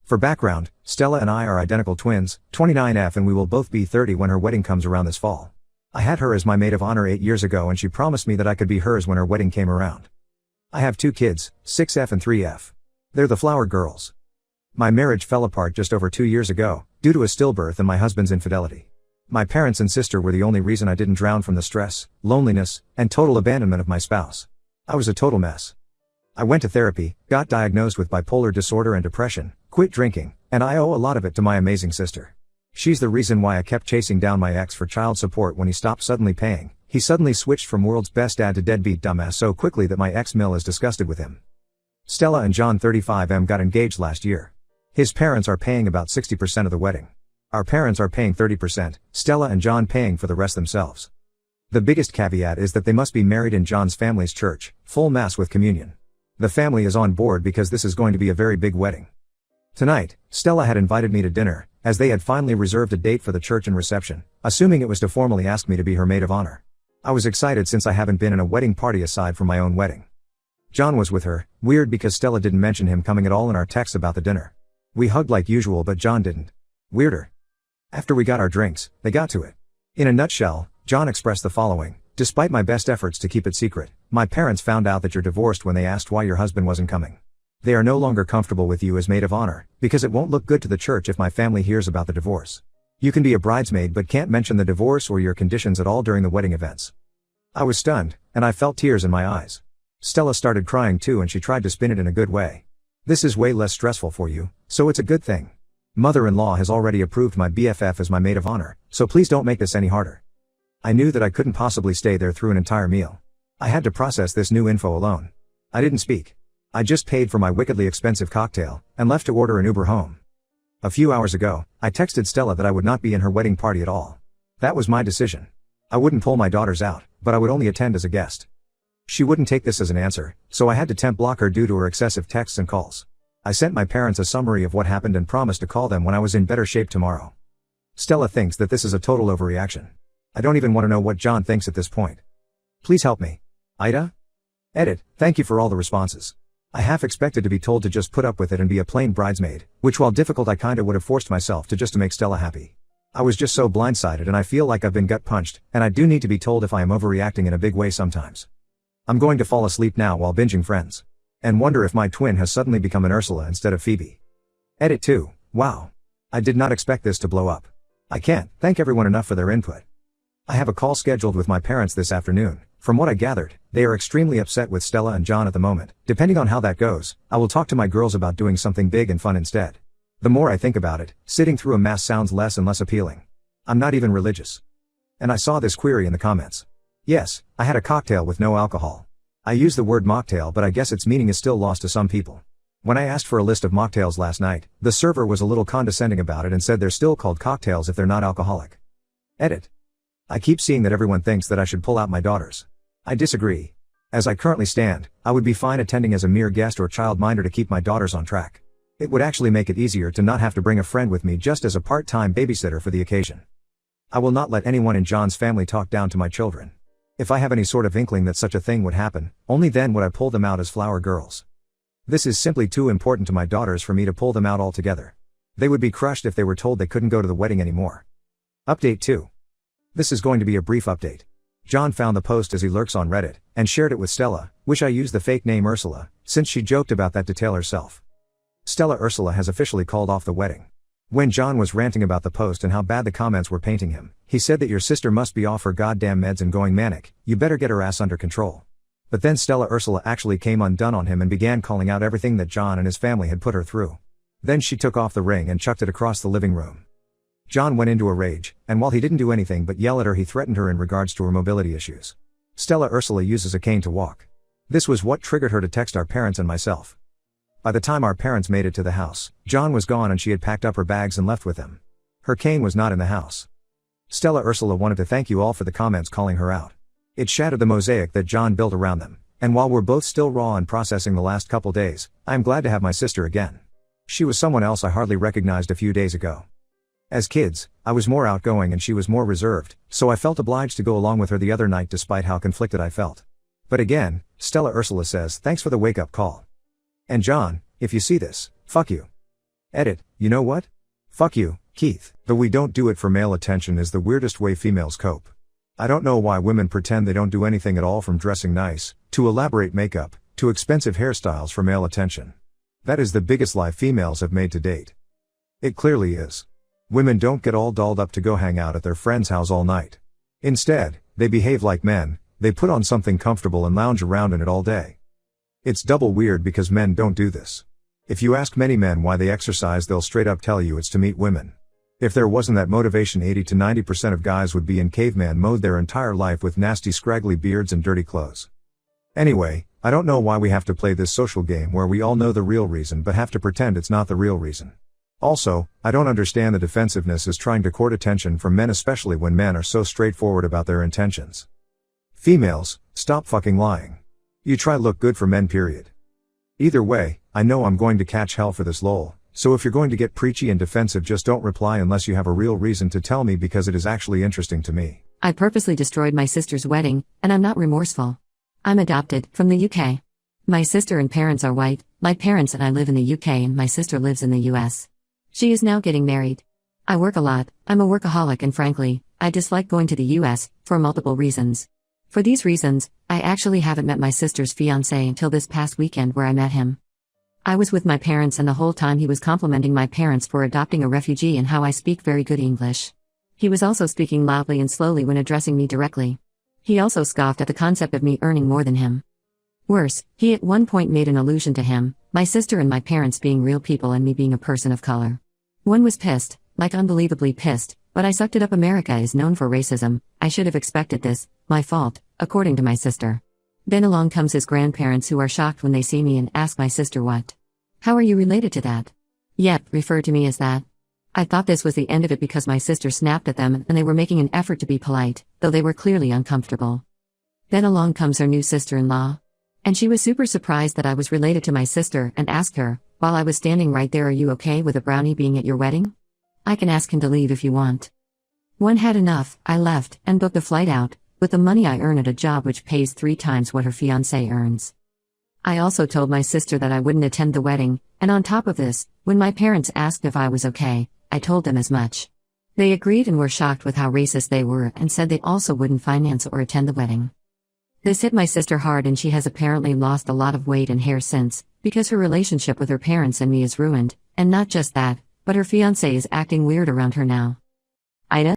For background, Stella and I are identical twins, 29F, and we will both be 30 when her wedding comes around this fall. I had her as my maid of honor 8 years ago, and she promised me that I could be hers when her wedding came around. I have 2 kids, 6F and 3F. They're the flower girls. My marriage fell apart just over 2 years ago, due to a stillbirth and my husband's infidelity. My parents and sister were the only reason I didn't drown from the stress, loneliness, and total abandonment of my spouse. I was a total mess. I went to therapy, got diagnosed with bipolar disorder and depression, quit drinking, and I owe a lot of it to my amazing sister. She's the reason why I kept chasing down my ex for child support when he stopped suddenly paying. He suddenly switched from world's best dad to deadbeat dumbass so quickly that my ex-mill is disgusted with him. Stella and John 35M got engaged last year. His parents are paying about 60% of the wedding. Our parents are paying 30%, Stella and John paying for the rest themselves. The biggest caveat is that they must be married in John's family's church, full mass with communion. The family is on board because this is going to be a very big wedding. Tonight, Stella had invited me to dinner, as they had finally reserved a date for the church and reception, assuming it was to formally ask me to be her maid of honor. I was excited since I haven't been in a wedding party aside from my own wedding. John was with her, weird because Stella didn't mention him coming at all in our texts about the dinner. We hugged like usual but John didn't. Weirder. After we got our drinks, they got to it. In a nutshell, John expressed the following: despite my best efforts to keep it secret, my parents found out that you're divorced when they asked why your husband wasn't coming. They are no longer comfortable with you as maid of honor, because it won't look good to the church if my family hears about the divorce. You can be a bridesmaid but can't mention the divorce or your conditions at all during the wedding events. I was stunned, and I felt tears in my eyes. Stella started crying too, and she tried to spin it in a good way. This is way less stressful for you, so it's a good thing. Mother-in-law has already approved my BFF as my maid of honor, so please don't make this any harder. I knew that I couldn't possibly stay there through an entire meal. I had to process this new info alone. I didn't speak. I just paid for my wickedly expensive cocktail, and left to order an Uber home. A few hours ago, I texted Stella that I would not be in her wedding party at all. That was my decision. I wouldn't pull my daughters out, but I would only attend as a guest. She wouldn't take this as an answer, so I had to temp block her due to her excessive texts and calls. I sent my parents a summary of what happened and promised to call them when I was in better shape tomorrow. Stella thinks that this is a total overreaction. I don't even want to know what John thinks at this point. Please help me. Ida? Edit, thank you for all the responses. I half expected to be told to just put up with it and be a plain bridesmaid, which while difficult I kinda would have forced myself to just to make Stella happy. I was just so blindsided and I feel like I've been gut punched, and I do need to be told if I am overreacting in a big way sometimes. I'm going to fall asleep now while binging Friends. And wonder if my twin has suddenly become an Ursula instead of Phoebe. Edit 2, wow. I did not expect this to blow up. I can't thank everyone enough for their input. I have a call scheduled with my parents this afternoon. From what I gathered, they are extremely upset with Stella and John at the moment. Depending on how that goes, I will talk to my girls about doing something big and fun instead. The more I think about it, sitting through a mass sounds less and less appealing. I'm not even religious. And I saw this query in the comments. Yes, I had a cocktail with no alcohol. I use the word mocktail, but I guess its meaning is still lost to some people. When I asked for a list of mocktails last night, the server was a little condescending about it and said they're still called cocktails if they're not alcoholic. Edit. I keep seeing that everyone thinks that I should pull out my daughters. I disagree. As I currently stand, I would be fine attending as a mere guest or childminder to keep my daughters on track. It would actually make it easier to not have to bring a friend with me just as a part-time babysitter for the occasion. I will not let anyone in John's family talk down to my children. If I have any sort of inkling that such a thing would happen, only then would I pull them out as flower girls. This is simply too important to my daughters for me to pull them out altogether. They would be crushed if they were told they couldn't go to the wedding anymore. Update 2. This is going to be a brief update. John found the post as he lurks on Reddit, and shared it with Stella, wish I used the fake name Ursula, since she joked about that detail herself. Stella Ursula has officially called off the wedding. When John was ranting about the post and how bad the comments were painting him, he said that your sister must be off her goddamn meds and going manic, you better get her ass under control. But then Stella Ursula actually came undone on him and began calling out everything that John and his family had put her through. Then she took off the ring and chucked it across the living room. John went into a rage, and while he didn't do anything but yell at her, he threatened her in regards to her mobility issues. Stella Ursula uses a cane to walk. This was what triggered her to text our parents and myself. By the time our parents made it to the house, John was gone and she had packed up her bags and left with him. Her cane was not in the house. Stella Ursula wanted to thank you all for the comments calling her out. It shattered the mosaic that John built around them, and while we're both still raw and processing the last couple days, I am glad to have my sister again. She was someone else I hardly recognized a few days ago. As kids, I was more outgoing and she was more reserved, so I felt obliged to go along with her the other night despite how conflicted I felt. But again, Stella Ursula says thanks for the wake-up call. And John, if you see this, fuck you. Edit, you know what? Fuck you, Keith. The "we don't do it for male attention" is the weirdest way females cope. I don't know why women pretend they don't do anything at all, from dressing nice, to elaborate makeup, to expensive hairstyles for male attention. That is the biggest lie females have made to date. It clearly is. Women don't get all dolled up to go hang out at their friend's house all night. Instead, they behave like men, they put on something comfortable and lounge around in it all day. It's double weird because men don't do this. If you ask many men why they exercise, they'll straight up tell you it's to meet women. If there wasn't that motivation, 80 to 90% of guys would be in caveman mode their entire life with nasty scraggly beards and dirty clothes. Anyway, I don't know why we have to play this social game where we all know the real reason but have to pretend it's not the real reason. Also, I don't understand the defensiveness as trying to court attention from men, especially when men are so straightforward about their intentions. Females, stop fucking lying. You try look good for men, period. Either way, I know I'm going to catch hell for this lol, so if you're going to get preachy and defensive, just don't reply unless you have a real reason to tell me, because it is actually interesting to me. I purposely destroyed my sister's wedding, and I'm not remorseful. I'm adopted, from the UK. My sister and parents are white, my parents and I live in the UK and my sister lives in the US. She is now getting married. I work a lot, I'm a workaholic, and frankly, I dislike going to the US, for multiple reasons. For these reasons, I actually haven't met my sister's fiancé until this past weekend, where I met him. I was with my parents, and the whole time he was complimenting my parents for adopting a refugee and how I speak very good English. He was also speaking loudly and slowly when addressing me directly. He also scoffed at the concept of me earning more than him. Worse, he at one point made an allusion to him, my sister and my parents being real people and me being a person of color. One was pissed, like unbelievably pissed, but I sucked it up. America is known for racism, I should have expected this, my fault, according to my sister. Then along comes his grandparents, who are shocked when they see me and ask my sister, "What? How are you related to that?" Yet, refer to me as that. I thought this was the end of it because my sister snapped at them and they were making an effort to be polite, though they were clearly uncomfortable. Then along comes her new sister-in-law. And she was super surprised that I was related to my sister and asked her, while I was standing right there, "Are you okay with a brownie being at your wedding? I can ask him to leave if you want." One had enough, I left, and booked a flight out, with the money I earn at a job which pays 3 times what her fiancé earns. I also told my sister that I wouldn't attend the wedding, and on top of this, when my parents asked if I was okay, I told them as much. They agreed and were shocked with how racist they were and said they also wouldn't finance or attend the wedding. This hit my sister hard, and she has apparently lost a lot of weight and hair since, because her relationship with her parents and me is ruined, and not just that, but her fiancé is acting weird around her now. Ida?